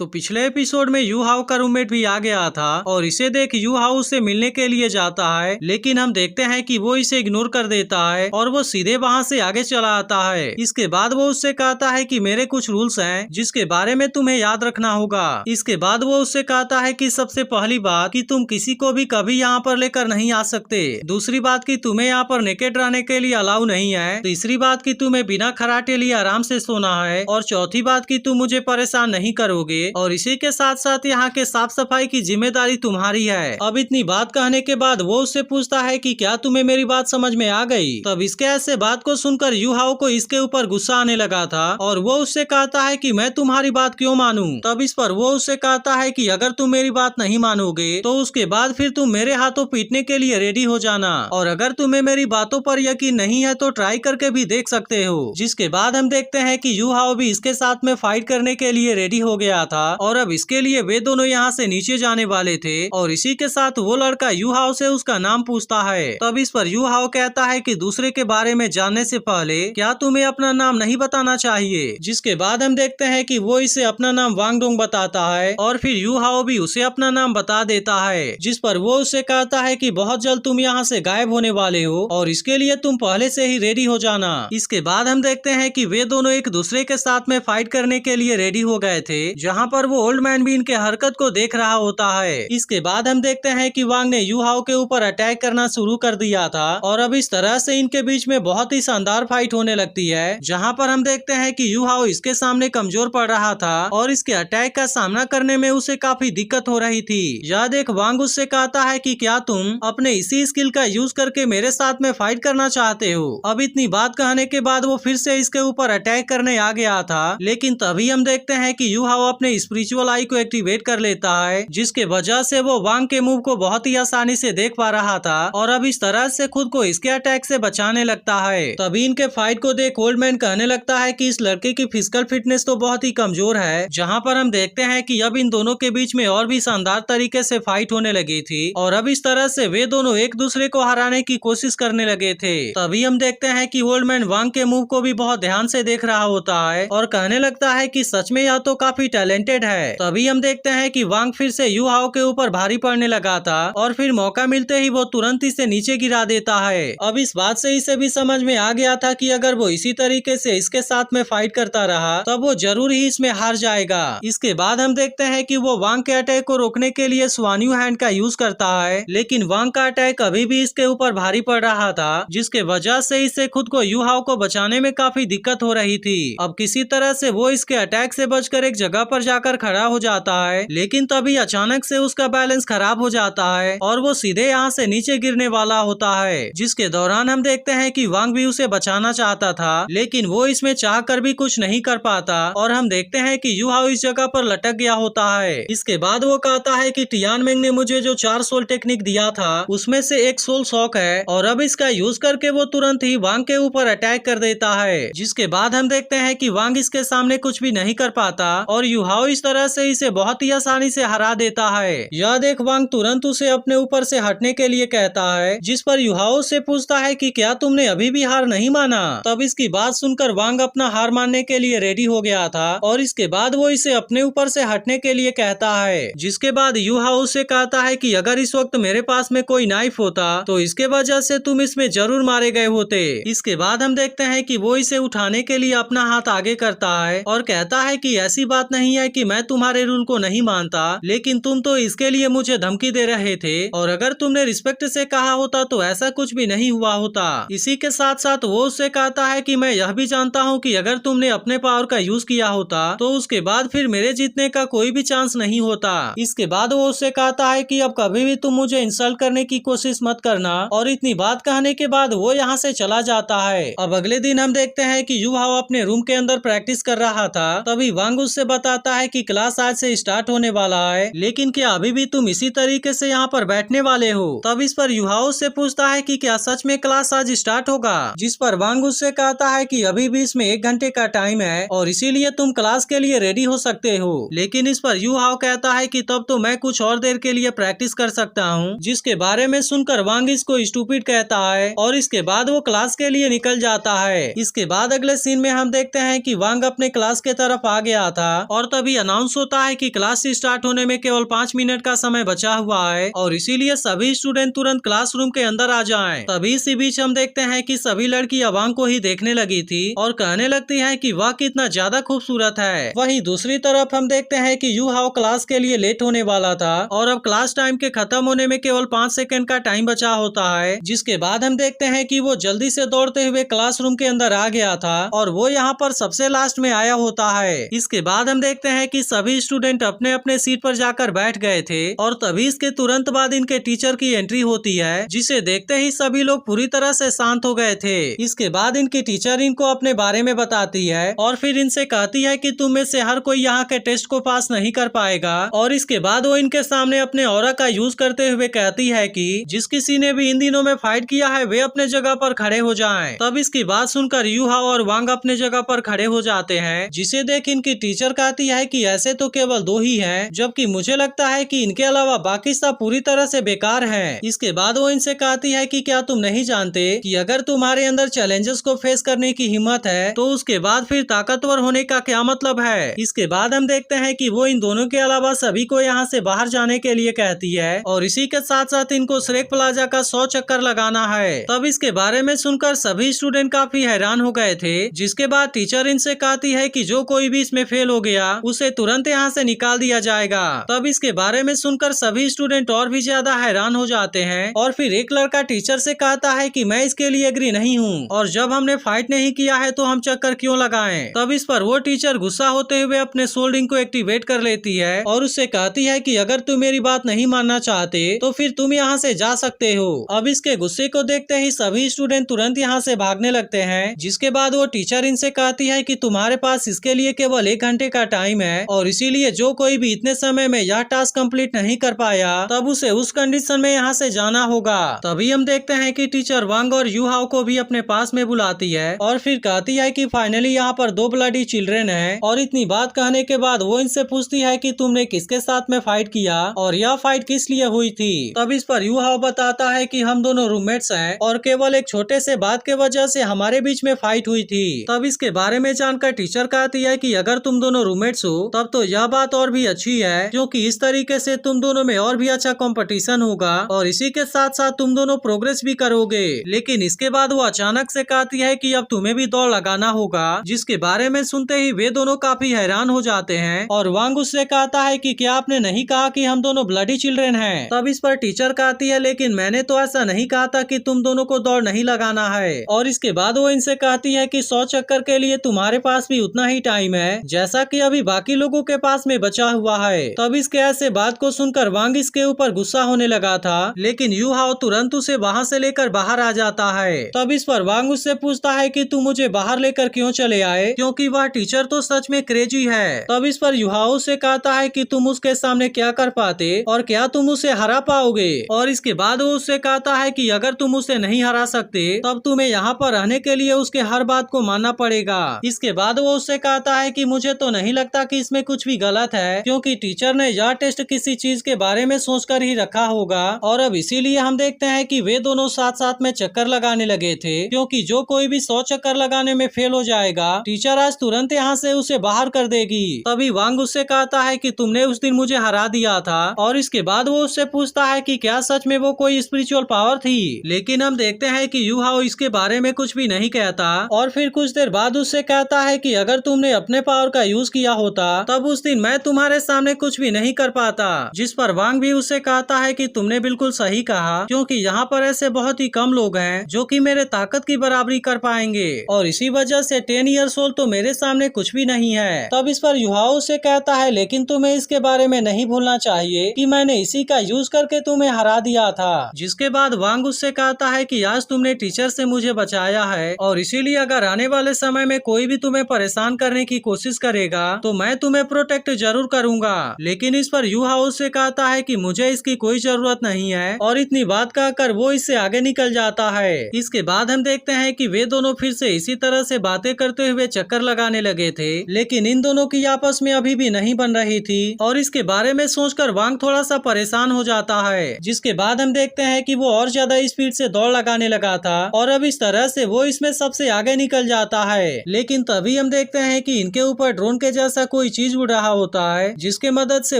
तो पिछले एपिसोड में यू हाउ का रूममेट भी आ गया था और इसे देख यू हाउ उससे मिलने के लिए जाता है, लेकिन हम देखते हैं कि वो इसे इग्नोर कर देता है और वो सीधे वहाँ से आगे चला आता है। इसके बाद वो उससे कहता है कि मेरे कुछ रूल्स हैं जिसके बारे में तुम्हें याद रखना होगा। इसके बाद वो उससे कहता है कि सबसे पहली बात कि तुम किसी को भी कभी यहाँ पर लेकर नहीं आ सकते। दूसरी बात कि तुम्हें यहाँ पर नेकेड रहने के लिए अलाउ नहीं है। तीसरी बात कि तुम्हें बिना खराटे लिए आराम से सोना है और चौथी बात कि तुम मुझे परेशान नहीं करोगे और इसी के साथ साथ यहाँ के साफ सफाई की जिम्मेदारी तुम्हारी है। अब इतनी बात कहने के बाद वो उससे पूछता है कि क्या तुम्हें मेरी बात समझ में आ गई। तब इसके ऐसे बात को सुनकर यू हाउ को इसके ऊपर गुस्सा आने लगा था और वो उससे कहता है कि मैं तुम्हारी बात क्यों मानूं। तब इस पर वो उससे कहता है कि अगर तुम मेरी बात नहीं मानोगे तो उसके बाद फिर तुम मेरे हाथों पीटने के लिए रेडी हो जाना और अगर तुम्हें मेरी बातों पर यकीन नहीं है तो ट्राई करके भी देख सकते हो। जिसके बाद हम देखते हैं कि यू हाउ भी इसके साथ में फाइट करने के लिए रेडी हो गया था और अब इसके लिए वे दोनों यहाँ से नीचे जाने वाले थे और इसी के साथ वो लड़का यू हाउ से उसका नाम पूछता है। तब इस पर यू हाउ कहता है कि दूसरे के बारे में जानने से पहले क्या तुम्हें अपना नाम नहीं बताना चाहिए। जिसके बाद हम देखते हैं कि वो इसे अपना नाम वांग डोंग बताता है और फिर यू हाउ भी उसे अपना नाम बता देता है। जिस पर वो उसे कहता है कि बहुत जल्द तुम यहाँ से गायब होने वाले हो और इसके लिए तुम पहले से ही रेडी हो जाना। इसके बाद हम देखते हैं कि वे दोनों एक दूसरे के साथ में फाइट करने के लिए रेडी हो गए थे, जहाँ पर वो ओल्ड मैन भी इनके हरकत को देख रहा होता है। इसके बाद हम देखते हैं कि वांग ने यू हाउ के ऊपर अटैक करना शुरू कर दिया था और अब इस तरह से इनके बीच में बहुत ही शानदार फाइट होने लगती है, जहाँ पर हम देखते हैं कि यू हाउ इसके सामने कमजोर पड़ रहा था और इसके अटैक का सामना करने में उसे काफी दिक्कत हो रही थी। यह देख वांग उससे कहता है कि क्या तुम अपने इसी स्किल का यूज करके मेरे साथ में फाइट करना चाहते हो। अब इतनी बात कहने के बाद वो फिर से इसके ऊपर अटैक करने आ गया था, लेकिन तभी हम देखते हैं कि यू हाउ अपने स्पिरिचुअल आई को एक्टिवेट कर लेता है, जिसके वजह से वो वांग के मूव को बहुत ही आसानी से देख पा रहा था और अब इस तरह से खुद को इसके अटैक से बचाने लगता है। तभी इनके फाइट को देख ओल्ड मैन कहने लगता है कि इस लड़के की फिजिकल फिटनेस तो बहुत ही कमजोर है, जहाँ पर हम देखते हैं कि अब इन दोनों के बीच में और भी शानदार तरीके से फाइट होने लगी थी और अब इस तरह से वे दोनों एक दूसरे को हराने की कोशिश करने लगे थे। तभी हम देखते हैं कि ओल्ड मैन वांग के मूव को भी बहुत ध्यान से देख रहा होता है और कहने लगता है कि सच में यह तो काफी टैलेंटेड है। तभी हम देखते हैं कि वांग फिर से यू हाउ के ऊपर भारी पड़ने लगा था और फिर मौका मिलते ही वो तुरंत इसे नीचे गिरा देता है। अब इस बात से इसे भी समझ में आ गया था कि अगर वो इसी तरीके से इसके साथ में फाइट करता रहा तब वो जरूर ही इसमें हार जाएगा। इसके बाद हम देखते हैं कि वो वांग के अटैक को रोकने के लिए स्वान्यू हैंड का यूज करता है, लेकिन वांग का अटैक अभी भी इसके ऊपर भारी पड़ रहा था, जिसके वजह से इसे खुद को यू हाउ को बचाने में काफी दिक्कत हो रही थी। अब किसी तरह से वो इसके अटैक से बचकर एक जगह पर जाकर खड़ा हो जाता है, लेकिन तभी अचानक से उसका बैलेंस खराब हो जाता है और वो सीधे यहाँ से नीचे गिरने वाला होता है। जिसके दौरान हम देखते हैं कि वांग भी उसे बचाना चाहता था, लेकिन वो इसमें चाह कर भी कुछ नहीं कर पाता और हम देखते हैं कि यू हाउ इस जगह पर लटक गया होता है। इसके बाद वो कहता है कि टियान मेंग ने मुझे जो 4 सोल टेक्निक दिया था उसमें से एक सोल शॉक है और अब इसका यूज करके वो तुरंत ही वांग के ऊपर अटैक कर देता है। जिसके बाद हम देखते हैं कि वांग इसके सामने कुछ भी नहीं कर पाता और यू हाउ इस तरह से इसे बहुत ही आसानी से हरा देता है। यह देख वांग तुरंत उसे अपने ऊपर से हटने के लिए कहता है, जिस पर यू हाउ से पूछता है कि क्या तुमने अभी भी हार नहीं माना। तब इसकी बात सुनकर वांग अपना हार मानने के लिए रेडी हो गया था और इसके बाद वो इसे अपने ऊपर से हटने के लिए कहता है। जिसके बाद यू हाउ से कहता है कि अगर इस वक्त मेरे पास में कोई नाइफ होता तो इसके वजह से तुम इसमें जरूर मारे गए होते। इसके बाद हम देखते हैं कि वो इसे उठाने के लिए अपना हाथ आगे करता है और कहता है कि ऐसी बात नहीं है कि मैं तुम्हारे रूल को नहीं मानता, लेकिन तुम तो इसके लिए मुझे धमकी दे रहे थे और अगर तुमने रिस्पेक्ट से कहा होता तो ऐसा कुछ भी नहीं हुआ होता। इसी के साथ साथ वो उससे कहता है कि मैं यह भी जानता हूँ कि अगर तुमने अपने पावर का यूज किया होता तो उसके बाद फिर मेरे जीतने का कोई भी चांस नहीं होता। इसके बाद वो उससे कहता है कि अब कभी भी तुम मुझे इंसल्ट करने की कोशिश मत करना और इतनी बात कहने के बाद वो यहाँ से चला जाता है। अब अगले दिन हम देखते हैं कि यू हाउ अपने रूम के अंदर प्रैक्टिस कर रहा था, तभी वांग उससे बताता है कि क्लास आज से स्टार्ट होने वाला है, लेकिन क्या अभी भी तुम इसी तरीके से यहाँ पर बैठने वाले हो। तब इस पर यू हाउ से पूछता है कि क्या सच में क्लास आज स्टार्ट होगा, जिस पर वांग उससे कहता है कि अभी भी इसमें 1 घंटे का टाइम है और इसीलिए तुम क्लास के लिए रेडी हो सकते हो। लेकिन इस पर यू हाउ कहता है कि तब तो मैं कुछ और देर के लिए प्रैक्टिस कर सकता हूँ, जिसके बारे में सुनकर वांग इसको स्टूपिड कहता है और इसके बाद वो क्लास के लिए निकल जाता है। इसके बाद अगले सीन में हम देखते हैं कि वांग अपने क्लास के तरफ आ गया था और तभी तभी अनाउंस होता है कि क्लास स्टार्ट होने में केवल 5 मिनट का समय बचा हुआ है और इसीलिए सभी स्टूडेंट तुरंत क्लासरूम के अंदर आ जाएं। तभी इसी बीच हम देखते हैं कि सभी लड़कियां वांग को ही देखने लगी थी और कहने लगती है कि वह कितना ज्यादा खूबसूरत है। वहीं दूसरी तरफ हम देखते हैं कि यू हाओ क्लास के लिए लेट होने वाला था और अब क्लास टाइम के खत्म होने में केवल 5 सेकंड का टाइम बचा होता है, जिसके बाद हम देखते हैं कि वो जल्दी से दौड़ते हुए क्लासरूम के अंदर आ गया था और वो यहाँ पर सबसे लास्ट में आया होता है। इसके बाद हम देखते हैं कि सभी स्टूडेंट अपने अपने सीट पर जाकर बैठ गए थे और तभी इसके तुरंत बाद इनके टीचर की एंट्री होती है, जिसे देखते ही सभी लोग पूरी तरह से शांत हो गए थे। इसके बाद इनकी टीचर इनको अपने बारे में बताती है और फिर इनसे कहती है कि तुम में से हर कोई यहाँ के टेस्ट को पास नहीं कर पाएगा और इसके बाद वो इनके सामने अपने ऑरा का यूज करते हुए कहती है कि जिस किसी ने भी इन दिनों में फाइट किया है वे अपने जगह पर खड़े हो जाएं। तब इसकी बात सुनकर यू हाओ और वांग अपने जगह पर खड़े हो जाते हैं, जिसे देख इनकी टीचर कहती है कि ऐसे तो केवल 2 ही हैं, जबकि मुझे लगता है कि इनके अलावा बाकी सब पूरी तरह से बेकार हैं। इसके बाद वो इनसे कहती है कि क्या तुम नहीं जानते कि अगर तुम्हारे अंदर चैलेंजेस को फेस करने की हिम्मत है तो उसके बाद फिर ताकतवर होने का क्या मतलब है। इसके बाद हम देखते हैं कि वो इन दोनों के अलावा सभी को यहाँ से बाहर जाने के लिए कहती है और इसी के साथ साथ इनको श्रेक प्लाजा का 100 चक्कर लगाना है। तब इसके बारे में सुनकर सभी स्टूडेंट काफी हैरान हो गए थे, जिसके बाद टीचर इनसे कहती है कि जो कोई भी इसमें फेल हो गया उसे तुरंत यहाँ से निकाल दिया जाएगा। तब इसके बारे में सुनकर सभी स्टूडेंट और भी ज्यादा हैरान हो जाते हैं और फिर एक लड़का टीचर से कहता है कि मैं इसके लिए एग्री नहीं हूँ और जब हमने फाइट नहीं किया है तो हम चक्कर क्यों लगाएं। तब इस पर वो टीचर गुस्सा होते हुए अपने सोल्डिंग को एक्टिवेट कर लेती है और उससे कहती है कि अगर तुम मेरी बात नहीं मानना चाहते तो फिर तुम यहाँ से जा सकते हो। अब इसके गुस्से को देखते ही सभी स्टूडेंट तुरंत यहाँ से भागने लगते हैं, जिसके बाद वो टीचर इनसे कहती है कि तुम्हारे पास इसके लिए केवल 1 घंटे का टाइम है और इसीलिए जो कोई भी इतने समय में यह टास्क कंप्लीट नहीं कर पाया तब उसे उस कंडीशन में यहाँ से जाना होगा। तभी हम देखते हैं कि टीचर वांग और यू हाओ को भी अपने पास में बुलाती है और फिर कहती है कि फाइनली यहाँ पर 2 ब्लडी चिल्ड्रेन हैं और इतनी बात कहने के बाद वो इनसे पूछती है कि तुमने किसके साथ में फाइट किया और यह फाइट किस लिए हुई थी। तब इस पर यू हाओ बताता है कि हम दोनों रूममेट्स हैं और केवल एक छोटे से बात के वजह से हमारे बीच में फाइट हुई थी। तब इसके बारे में जानकर टीचर कहती है कि अगर तुम दोनों रूममेट्स हो तब तो यह बात और भी अच्छी है, क्योंकि इस तरीके से तुम दोनों में और भी अच्छा कंपटीशन होगा और इसी के साथ साथ तुम दोनों प्रोग्रेस भी करोगे। लेकिन इसके बाद वो अचानक से कहती है कि अब तुम्हें भी दौड़ लगाना होगा, जिसके बारे में सुनते ही वे दोनों काफी हैरान हो जाते हैं और वांग उससे कहता है कि क्या आपने नहीं कहा कि हम दोनों ब्लडी चिल्ड्रेन हैं। तब इस पर टीचर कहती है लेकिन मैंने तो ऐसा नहीं कहा था कि तुम दोनों को दौड़ नहीं लगाना है। और इसके बाद वो इनसे कहती है कि 100 चक्कर के लिए तुम्हारे पास भी उतना ही टाइम है जैसा कि अभी बाकी लोगों के पास में बचा हुआ है। तब इसके ऐसे बात को सुनकर वांग इसके ऊपर गुस्सा होने लगा था, लेकिन यू हाओ तुरंत उसे वहाँ से लेकर बाहर आ जाता है। तब इस पर वांग उससे पूछता है कि तुम मुझे बाहर लेकर क्यों चले आए, क्योंकि वह टीचर तो सच में क्रेजी है। तब इस पर यू हाओ से कहता है कि तुम उसके सामने क्या कर पाते और क्या तुम उसे हरा पाओगे। और इसके बाद वो उससे कहता है कि अगर तुम उसे नहीं हरा सकते तब तुम्हें यहाँ पर रहने के लिए उसके हर बात को मानना पड़ेगा। इसके बाद वो उससे कहता है कि मुझे तो नहीं लगता कि इसमें कुछ भी गलत है, क्योंकि टीचर ने यह टेस्ट किसी चीज के बारे में सोचकर ही रखा होगा और अब इसीलिए हम देखते हैं कि वे दोनों साथ साथ में चक्कर लगाने लगे थे, क्योंकि जो कोई भी 100 चक्कर लगाने में फेल हो जाएगा टीचर आज तुरंत यहाँ से उसे बाहर कर देगी। तभी वांग उससे कहता है कि तुमने उस दिन मुझे हरा दिया था और इसके बाद वो उससे पूछता है कि क्या सच में वो कोई स्पिरिचुअल पावर थी। लेकिन हम देखते हैं कि यू हाओ इसके बारे में कुछ भी नहीं कहता और फिर कुछ देर बाद उससे कहता है कि अगर तुमने अपने पावर का यूज किया होता तब उस दिन मैं तुम्हारे सामने कुछ भी नहीं कर पाता। जिस पर वांग भी उससे कहता है कि तुमने बिल्कुल सही कहा, क्योंकि यहाँ पर ऐसे बहुत ही कम लोग हैं जो कि मेरे ताकत की बराबरी कर पाएंगे और इसी वजह से 10 ईयर्स ओल्ड तो मेरे सामने कुछ भी नहीं है। तब इस पर यू हाओ से कहता है लेकिन तुम्हें इसके बारे में नहीं भूलना चाहिए कि मैंने इसी का यूज करके तुम्हें हरा दिया था। जिसके बाद वांग उससे कहता है कि आज तुमने टीचर से मुझे बचाया है और इसीलिए अगर आने वाले समय में कोई भी तुम्हें परेशान करने की कोशिश करेगा तो मैं तुम्हें प्रोटेक्ट जरूर करूंगा। लेकिन इस पर यू हाओ से कहता है कि मुझे इसकी कोई जरूरत नहीं है और इतनी बात कहकर वो इससे आगे निकल जाता है। इसके बाद हम देखते हैं कि वे दोनों फिर से इसी तरह से बातें करते हुए चक्कर लगाने लगे थे, लेकिन इन दोनों की आपस में अभी भी नहीं बन रही थी और इसके बारे में सोचकर वांग थोड़ा सा परेशान हो जाता है। जिसके बाद हम देखते हैं कि वो और ज्यादा स्पीड से दौड़ लगाने लगा था और अब इस तरह से वो इसमें सबसे आगे निकल जाता है। लेकिन तभी हम देखते हैं कि इनके ऊपर ड्रोन के जैसा कोई चीज उड़ रहा होता है, जिसके मदद से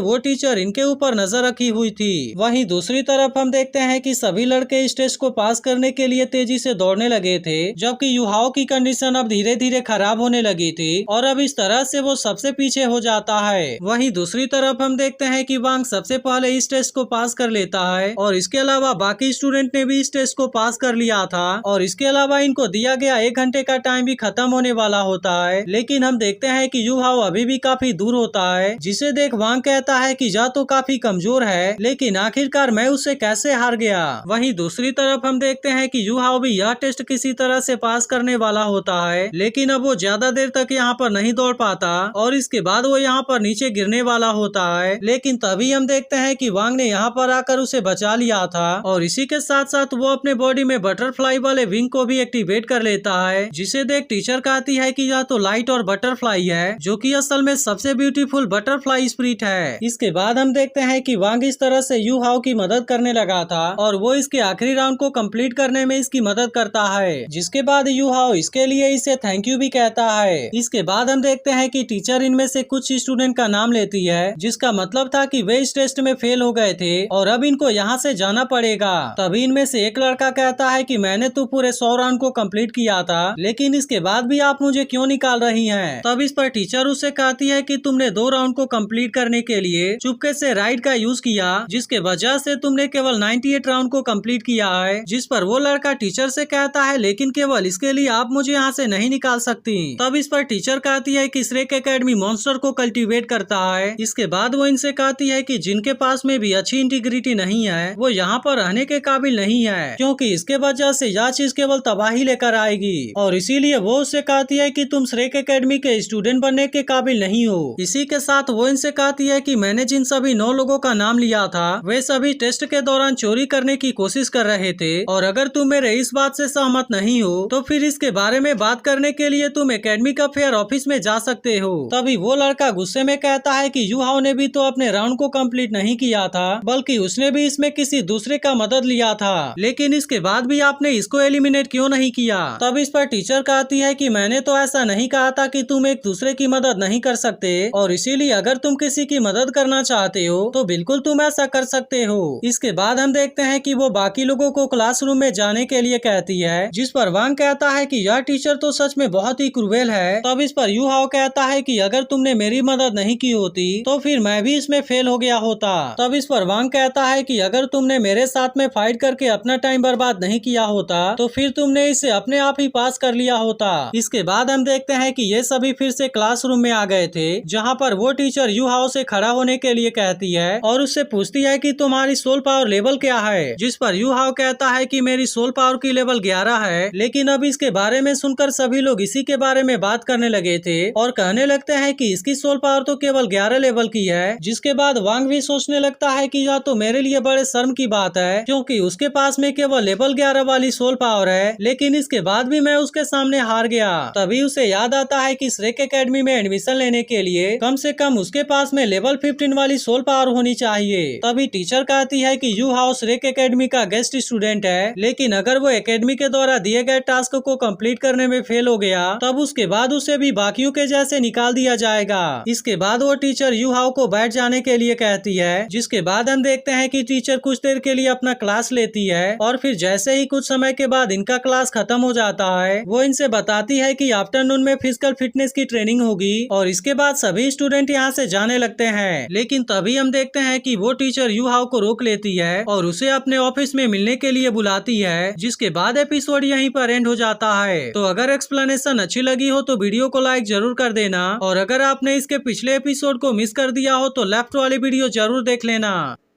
वो टीचर इनके ऊपर नजर रखी हुई थी। वहीं दूसरी तरफ हम देखते हैं कि सभी लड़के इस टेस्ट को पास करने के लिए तेजी से दौड़ने लगे थे, जबकि युहाओ की कंडीशन अब धीरे धीरे खराब होने लगी थी और अब इस तरह से वो सबसे पीछे हो जाता है। वहीं दूसरी तरफ हम देखते हैं कि वांग सबसे पहले इस टेस्ट को पास कर लेता है और इसके अलावा बाकी स्टूडेंट ने भी इस टेस्ट को पास कर लिया था और इसके अलावा इनको दिया गया 1 घंटे का टाइम भी खत्म होने वाला होता है। लेकिन हम देखते हैं कि युहाओ अभी भी काफी दूर होता है, जिसे देख वांग कहता है कि जा तो काफी कमजोर है, लेकिन आखिरकार मैं उससे कैसे हार गया। वहीं दूसरी तरफ हम देखते हैं कि युहाओ भी यह टेस्ट किसी तरह से पास करने वाला होता है, लेकिन अब वो ज्यादा देर तक यहाँ पर नहीं दौड़ पाता और इसके बाद वो यहाँ पर नीचे गिरने वाला होता है। लेकिन तभी हम देखते हैं कि वांग ने यहाँ पर आकर उसे बचा लिया था और इसी के साथ साथ वो अपने बॉडी में बटरफ्लाई वाले विंग को भी एक्टिवेट कर लेता है, जिसे देख टीचर कहती है कि यह तो लाइट और बटरफ्लाई है, जो कि असल में सबसे ब्यूटीफुल बटरफ्लाई स्पिरिट है। इसके बाद हम देखते हैं कि वांग इस तरह से युहाओ की मदद करने लगा था और वो इसके आखिरी राउंड को कंप्लीट करने में इसकी मदद करता है, जिसके बाद युहाओ इसके लिए इसे थैंक यू भी कहता है। इसके बाद हम देखते हैं कि टीचर इनमें से कुछ स्टूडेंट का नाम लेती है, जिसका मतलब था कि वे इस टेस्ट में फेल हो गए थे और अब इनको यहाँ से जाना पड़ेगा। तभी इनमें से एक लड़का कहता है कि मैंने तो पूरे 100 राउंड को कंप्लीट किया था, लेकिन इसके बाद भी आप मुझे क्यों निकाल रही हैं? तब इस पर टीचर उससे कहती है कि तुमने 2 राउंड को कंप्लीट करने के लिए चुपके से राइड का यूज किया, जिसके वजह से तुमने केवल 98 राउंड को कंप्लीट किया है। जिस पर वो लड़का टीचर से कहता है लेकिन केवल इसके लिए आप मुझे यहाँ से नहीं निकाल सकती। तब इस पर टीचर कहती है कि श्रेक एकेडमी मॉन्स्टर को कल्टीवेट करता है। इसके बाद वो इनसे कहती है कि जिनके पास में भी अच्छी इंटीग्रिटी नहीं है वो यहाँ पर रहने के काबिल नहीं है, क्योंकि इसके वजह से यह चीज केवल तबाही लेकर आएगी और इसीलिए वो उससे कहती है कि तुम श्रेक एकेडमी के स्टूडेंट बनने के काबिल नहीं हो। इसी के साथ वो इनसे कहती है कि मैंने जिन सभी 9 लोगों का नाम लिया था वे सभी टेस्ट के दौरान चोरी करने की कोशिश कर रहे थे और अगर तुम मेरे इस बात से सहमत नहीं हो तो फिर इसके बारे में बात करने के लिए तुम एकेडमिक अफेयर ऑफिस में जा सकते हो। तभी वो लड़का गुस्से में कहता है कि युहाओ ने भी तो अपने राउंड को कंप्लीट नहीं किया था, बल्कि उसने भी इसमें किसी दूसरे का मदद लिया था, लेकिन इसके बाद भी आपने इसको एलिमिनेट क्यों नहीं किया? तब इस पर टीचर कहती है कि मैंने तो ऐसा नहीं कहा था कि तुम एक दूसरे की मदद नहीं कर सकते और इसीलिए अगर तुम किसी की मदद करना चाहते हो तो बिल्कुल तुम ऐसा कर सकते हो। इसके बाद हम देखते हैं कि वो बाकी लोगों को क्लासरूम में जाने के लिए कहती है, जिस पर वांग कहता है कि यह टीचर तो सच में बहुत ही क्रूएल है। तब इस पर युहाओ कहता है कि अगर तुमने मेरी मदद नहीं की होती तो फिर मैं भी इसमें फेल हो गया होता। तब इस पर वांग कहता है कि अगर तुमने मेरे साथ में फाइट करके अपना टाइम बर्बाद नहीं किया होता तो फिर तुमने इसे अपने आप ही पास कर लिया होता। इसके बाद हम देखते हैं कि ये सभी फिर से क्लासरूम में आ गए थे, जहाँ पर वो टीचर युहाओ से खड़ा होने के लिए कहती है और उससे पूछती है कि तुम्हारी सोल पावर लेवल क्या है, जिस पर युहाओ कहता है कि मेरी सोल पावर की लेवल 11 है। लेकिन अब इसके बारे में सुनकर सभी लोग इसी के बारे में बात करने लगे थे और कहने लगते हैं कि इसकी सोल पावर तो केवल 11 लेवल की है। जिसके बाद वांग भी सोचने लगता है कि यह तो मेरे लिए बड़े शर्म की बात है, क्योंकि उसके पास में केवल लेवल 11 वाली सोल पावर है, लेकिन इसके बाद भी मैं उसके सामने हार गया। तभी उसे याद आता है कि श्रेक एकेडमी में एडमिशन लेने के लिए कम से कम उसके पास में लेवल 15 वाली सोल पावर होनी चाहिए। तभी टीचर कहती है कि युहाओ श्रेक एकेडमी का गेस्ट स्टूडेंट है, लेकिन अगर वो एकेडमी के द्वारा दिए गए टास्क को कंप्लीट करने में फेल हो गया तब उसके बाद उसे भी बाकियों के जैसे निकाल दिया जाएगा। इसके बाद वो टीचर युहाओ को बैठ जाने के लिए कहती है, जिसके बाद हम देखते हैं कि टीचर कुछ देर के लिए अपना क्लास लेती है और फिर जैसे ही कुछ समय के बाद इनका क्लास खत्म हो जाता है वो इनसे बताती है कि आफ्टरनून में फिजिकल फिटनेस की ट्रेनिंग होगी और इसके बाद सभी स्टूडेंट यहाँ से जाने लगते हैं। लेकिन तभी हम देखते हैं कि वो टीचर युहाओ को रोक लेती है और उसे अपने ऑफिस में मिलने के लिए बुलाती है, जिसके बाद एपिसोड यहीं पर एंड हो जाता है। तो अगर एक्सप्लेनेशन अच्छी लगी हो तो वीडियो को लाइक जरूर कर देना और अगर आपने इसके पिछले एपिसोड को मिस कर दिया हो तो लेफ्ट वाली वीडियो जरूर देख लेना।